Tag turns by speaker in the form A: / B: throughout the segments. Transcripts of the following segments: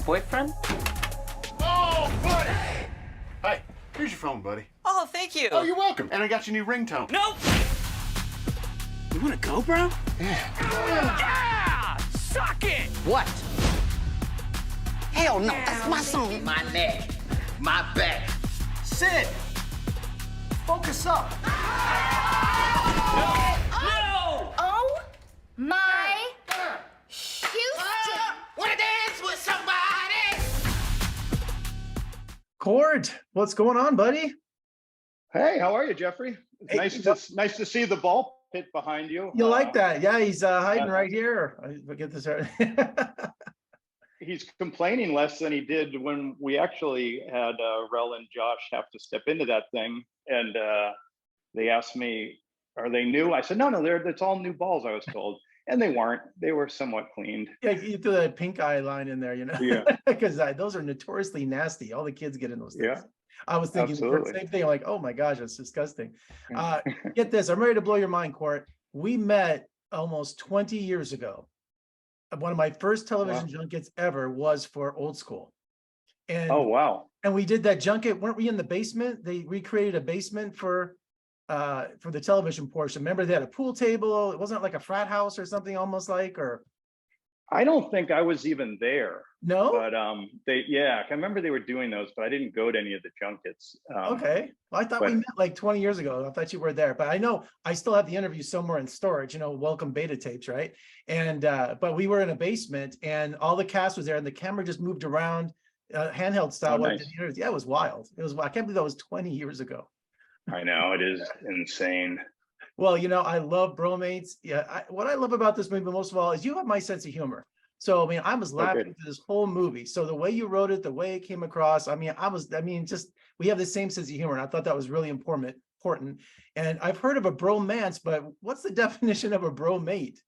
A: boyfriend?
B: Oh, buddy! Hi, here's your phone, buddy.
A: Oh, thank you.
B: Oh, you're welcome. And I got your new ringtone.
A: Nope.
C: You wanna go, bro?
A: Yeah! Suck it!
C: What? Hell no, that's my song.
D: My neck, my back.
C: Sid, focus up.
A: No!
E: Oh my Houston!
D: Wanna dance with somebody?
F: Court, what's going on, buddy?
G: Hey, how are you, Jeffrey? It's
F: Hey,
G: nice to see the ball pit behind you.
F: You like that? Yeah, he's hiding right here. I get this.
G: He's complaining less than he did when we actually had Rel and Josh have to step into that thing, and they asked me, "Are they new?" I said, "No, it's all new balls." I was told, and they weren't. They were somewhat cleaned.
F: Yeah, you threw that pink eye line in there,
G: Yeah.
F: because those are notoriously nasty. All the kids get in those things.
G: Yeah,
F: I was thinking the
G: absolutely.
F: same thing. Like, oh my gosh, that's disgusting. Get this, I'm ready to blow your mind, Court. We met almost 20 years ago. One of my first television junkets ever was for Old School. And
G: Oh wow.
F: and we did that junket. Weren't we in the basement? They recreated a basement for the television portion. Remember, they had a pool table. It wasn't like a frat house or something, almost like, or
G: I don't think I was even there,
F: no?
G: but I remember they were doing those, but I didn't go to any of the junkets.
F: Okay. Well, I thought we
G: but-
F: met like 20 years ago. I thought you were there, but I know I still have the interview somewhere in storage, welcome beta tapes, right? And but we were in a basement and all the cast was there and the camera just moved around handheld style.
G: Oh, nice.
F: Yeah, it was wild. I can't believe that was 20 years ago.
G: I know, it is insane.
F: Well, I love Bromates. Yeah, what I love about this movie most of all is you have my sense of humor. So, I mean, I was laughing
G: good.
F: through this whole movie. So the way you wrote it, the way it came across, just we have the same sense of humor. And I thought that was really important. And I've heard of a bromance, but what's the definition of a bromate?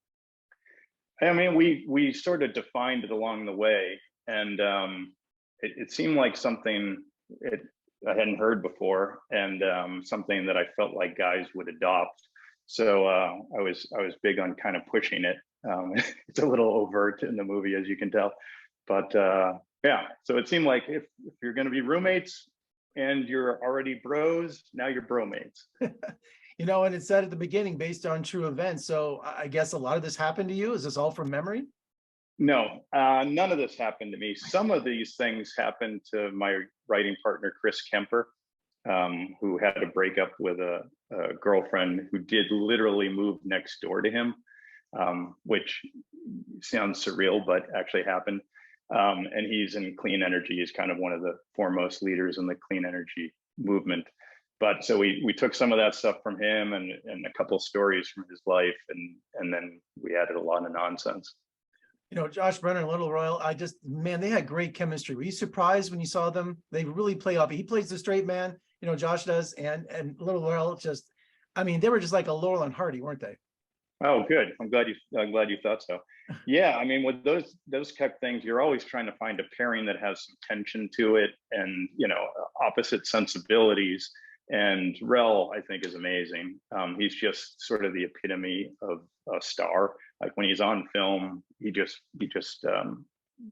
G: I mean, we sort of defined it along the way, and it seemed like something I hadn't heard before, and something that I felt like guys would adopt. So I was big on kind of pushing it. It's a little overt in the movie, as you can tell, but yeah. So it seemed like if you're going to be roommates and you're already bros, now you're bromates.
F: And it said at the beginning, based on true events. So I guess a lot of this happened to you. Is this all from memory?
G: No, none of this happened to me. Some of these things happened to my writing partner, Chris Kemper, who had a breakup with a girlfriend who did literally move next door to him, which sounds surreal, but actually happened. And he's in clean energy. He's kind of one of the foremost leaders in the clean energy movement. But so we took some of that stuff from him and a couple of stories from his life, and then we added a lot of nonsense.
F: Josh Brenner and Little Royal, they had great chemistry. Were you surprised when you saw them? They really play off. He plays the straight man, Josh does, and Little Royal they were just like a Laurel and Hardy, weren't they?
G: Oh, good. I'm glad you thought so. Yeah, I mean, with those type things, you're always trying to find a pairing that has some tension to it, and opposite sensibilities. And Rel, I think, is amazing. He's just sort of the epitome of a star. Like when he's on film, he just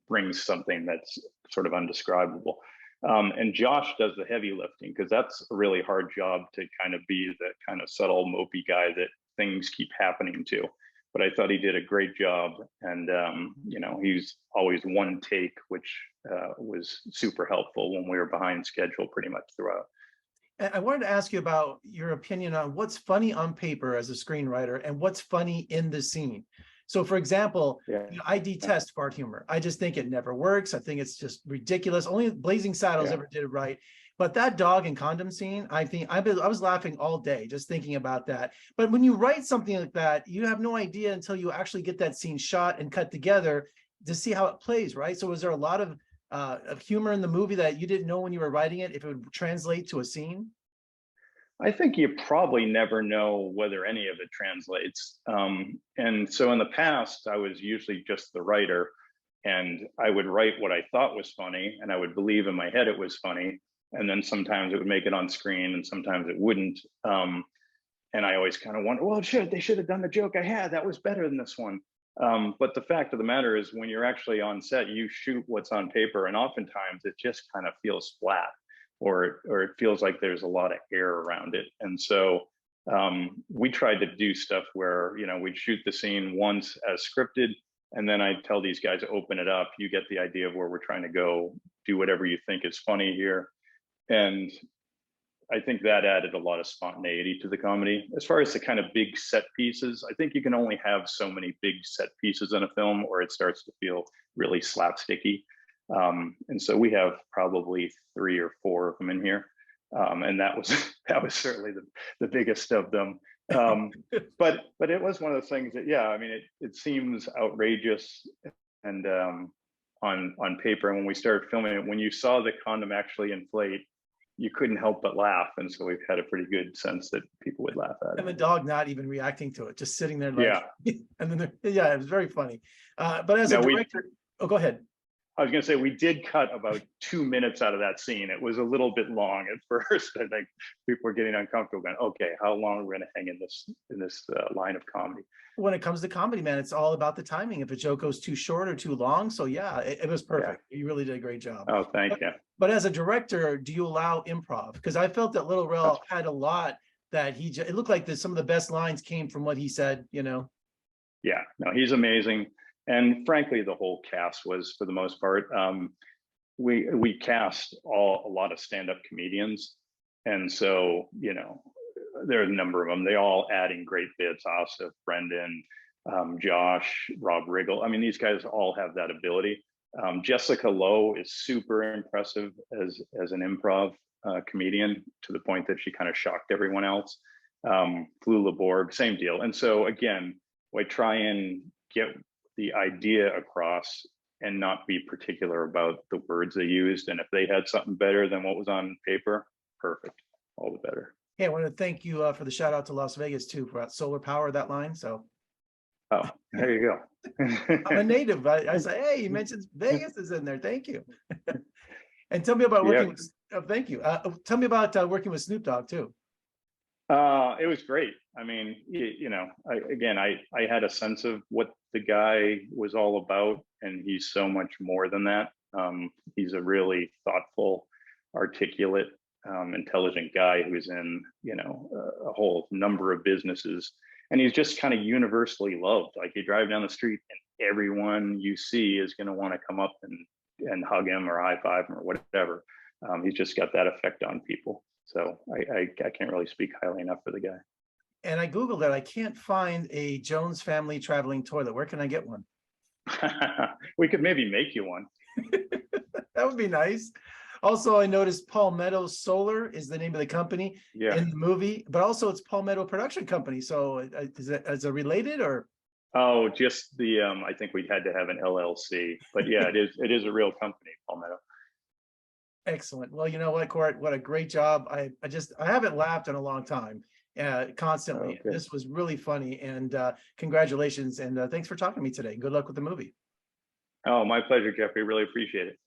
G: brings something that's sort of undescribable. And Josh does the heavy lifting, because that's a really hard job to kind of be the kind of subtle, mopey guy that things keep happening to. But I thought he did a great job, and he's always one take, which was super helpful when we were behind schedule pretty much throughout.
F: I wanted to ask you about your opinion on what's funny on paper as a screenwriter and what's funny in the scene. So, for example, I detest fart humor. I just think it never works. I think it's just ridiculous. Only Blazing Saddles ever did it right. But that dog and condom scene, I was laughing all day just thinking about that. But when you write something like that, you have no idea until you actually get that scene shot and cut together to see how it plays, right? So was there a lot of humor in the movie that you didn't know when you were writing it, if it would translate to a scene?
G: I think you probably never know whether any of it translates. And so in the past, I was usually just the writer, and I would write what I thought was funny, and I would believe in my head it was funny. And then sometimes it would make it on screen, and sometimes it wouldn't. And I always kind of wonder, well, they should have done the joke I had. That was better than this one. But the fact of the matter is, when you're actually on set, you shoot what's on paper, and oftentimes it just kind of feels flat, or it feels like there's a lot of air around it. And so we tried to do stuff where, you know, we'd shoot the scene once as scripted, and then I'd tell these guys, open it up, you get the idea of where we're trying to go, do whatever you think is funny here. And I think that added a lot of spontaneity to the comedy. As far as the kind of big set pieces, I think you can only have so many big set pieces in a film, or it starts to feel really slapsticky. And so we have probably 3 or 4 of them in here. And that was certainly the biggest of them. But it was one of those things that, yeah, I mean, it seems outrageous and on paper. And when we started filming it, when you saw the condom actually inflate, you couldn't help but laugh. And so we've had a pretty good sense that people would laugh at it.
F: And the dog not even reacting to it, just sitting there like,
G: yeah.
F: And then, yeah, it was very funny. But as a director, go ahead.
G: I was going to say, we did cut about 2 minutes out of that scene. It was a little bit long at first. I think people were getting uncomfortable going, okay, how long are we going to hang in this line of comedy? When
F: it comes to comedy, man, it's all about the timing. If a joke goes too short or too long. So yeah, it was perfect. Yeah. You really did a great job.
G: Oh, thank you.
F: But as a director, do you allow improv? Because I felt that Little Rel had a lot that it looked like some of the best lines came from what he said, you know?
G: Yeah, no, he's amazing. And frankly, the whole cast was, for the most part, we cast a lot of stand-up comedians. And so, you know, there are a number of them. They all adding great bits. Asif, Brendan, Josh, Rob Riggle. I mean, these guys all have that ability. Jessica Lowe is super impressive as an improv comedian, to the point that she kind of shocked everyone else. Flula Borg, same deal. And so again, we try and get the idea across and not be particular about the words they used. And if they had something better than what was on paper, perfect, all the better.
F: Hey, I want to thank you for the shout out to Las Vegas too, for solar power, that line. So.
G: Oh, there you go.
F: I'm a native. I say, hey, you mentioned Vegas is in there. Thank you. And tell me about working with, thank you. Tell me about working with Snoop Dogg too.
G: It was great. I mean, you know, I had a sense of what the guy was all about, and he's so much more than that. He's a really thoughtful, articulate, intelligent guy who's in, you know, a whole number of businesses, and he's just kind of universally loved. Like, you drive down the street and everyone you see is going to want to come up and hug him or high five him or whatever. He's just got that effect on people. So I can't really speak highly enough for the guy.
F: And I Googled it. I can't find a Jones family traveling toilet. Where can I get one?
G: We could maybe make you one.
F: That would be nice. Also, I noticed Palmetto Solar is the name of the company in the movie, but also it's Palmetto Production Company. So is it related, or? Oh,
G: just the, I think we had to have an LLC, but yeah, it is a real company, Palmetto.
F: Excellent. Well, you know what, Court, what a great job. I haven't laughed in a long time, constantly. Okay. This was really funny, and congratulations. And thanks for talking to me today. Good luck with the movie.
G: Oh, my pleasure, Jeffrey. Really appreciate it.